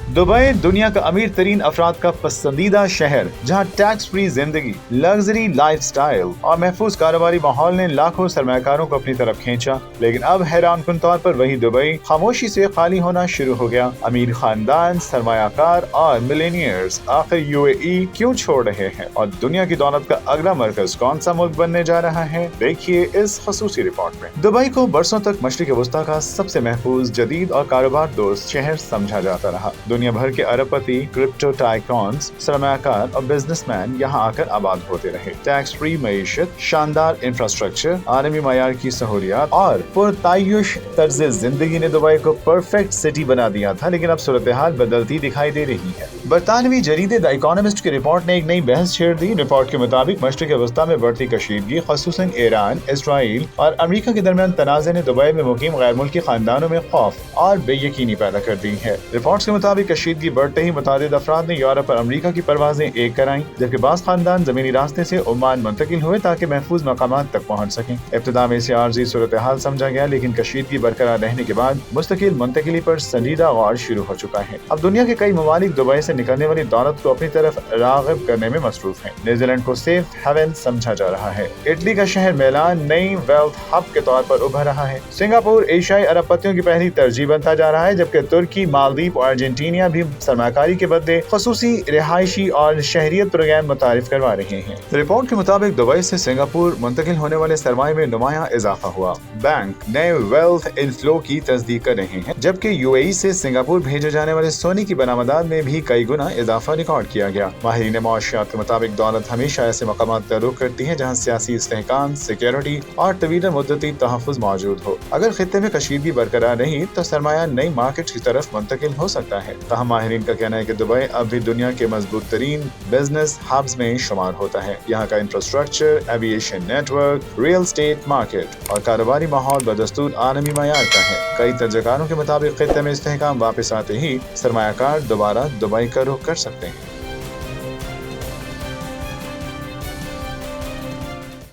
Dubai दुनिया का अमीर तरीन अफराद का पसंदीदा शहर, जहाँ टैक्स फ्री जिंदगी, लग्जरी लाइफस्टाइल और महफूज कारोबारी माहौल ने लाखों सरमायाकारों को अपनी तरफ खींचा। लेकिन अब हैरानकुन तौर पर वही दुबई खामोशी से खाली होना शुरू हो गया। अमीर खानदान, सरमायाकार और मिलेनियर्स आखिर यूएई क्यों छोड़ रहे हैं और दुनिया की दौलत का अगला मरकज कौन सा मुल्क बनने जा रहा है, देखिए इस खसूसी रिपोर्ट में। दुबई को बरसों तक मशरिक वस्ता का सबसे महफूज, जदीद और कारोबार दोस्त शहर समझा जाता रहा। दुनिया भर के अरबपति, क्रिप्टो टाइकॉन्स, सरमायाकार और बिजनेसमैन यहाँ आकर आबाद होते रहे। टैक्स फ्री मईशत, शानदार इंफ्रास्ट्रक्चर, आलमी मयार की सहूलियात और पुरतायुश तर्ज जिंदगी ने दुबई को परफेक्ट सिटी बना दिया था। लेकिन अब सूरत हाल बदलती दिखाई दे रही है। बरतानवी जरीदे द इकोनॉमिस्ट की रिपोर्ट ने एक नई बहस छेड़ दी। रिपोर्ट के मुताबिक मशरिक वस्ता में बढ़ती कशीदगी, खसूसन ईरान, इसराइल और अमरीका के दरमियान तनाज़े ने दुबई में मुकीम गैर मुल्की खानदानों में खौफ और बेयकीनी पैदा कर दी है। रिपोर्ट के मुताबिक कशीदगी बढ़ते ही मुतादिद अफराद ने यूरोप और अमरीका की परवाजें एक कराईं, जबकि बाज़ खानदान जमीनी रास्ते से ओमान मुंतकिल हुए ताकि महफूज मकामात तक पहुँच सकें। इब्तिदा में इसे आर्जी सूरत हाल समझा गया, लेकिन कशीदगी बरकरार रहने के बाद मुस्तकिल मुंतकिली पर संजीदा गौर शुरू हो चुका है। अब दुनिया के कई ममालिक दुबई से निकलने वाली दौलत को अपनी तरफ राग़िब करने में मसरूफ है। न्यूजीलैंड को सेफ हेवन समझा जा रहा है। इटली का शहर मिलान नई वेल्थ हब के तौर पर उभर रहा है। सिंगापुर एशियाई अरबपतियों की पहली तरजीह बनता जा रहा है, जबकि तुर्की, मालदीव और अर्जेंटीना भी सरमायाकारी के बदले खसूसी रिहायशी और शहरियत प्रोग्राम मुतारिफ करवा रहे हैं। रिपोर्ट के मुताबिक दुबई से सिंगापुर मुंतकिल होने वाले सरमाए में नुमाया इजाफा हुआ। बैंक नए वेल्थ इनफ्लो की तस्दीक कर रहे हैं, जबकि यूएई से सिंगापुर भेजे जाने वाले सोने की बरामदात में भी कई गुना इजाफा रिकॉर्ड किया गया। माहिरीन मौशियात के मुताबिक दौलत हमेशा ऐसे मकामात तल्लुक करती है जहाँ सियासी इस्तेहकाम, सिक्योरिटी और तवील मुद्दती तहफ़्फ़ुज़ मौजूद हो। अगर खित्ते में कशीदगी बरकरार रही तो सरमाया नई मार्केट की तरफ मुंतकिल हो सकता है। तहम माहिरीन का कहना है कि दुबई अब भी दुनिया के मजबूत तरीन बिजनेस हब्स में शुमार होता है। यहाँ का infrastructure, aviation network, real estate market और कारोबारी माहौल बदस्तूर आलमी मयार का है। कई तर्जकारों के मुताबिक खित्ते में इस्तेहकाम वापस आते ही सरमायाकार दोबारा दुबई का रुख कर सकते हैं।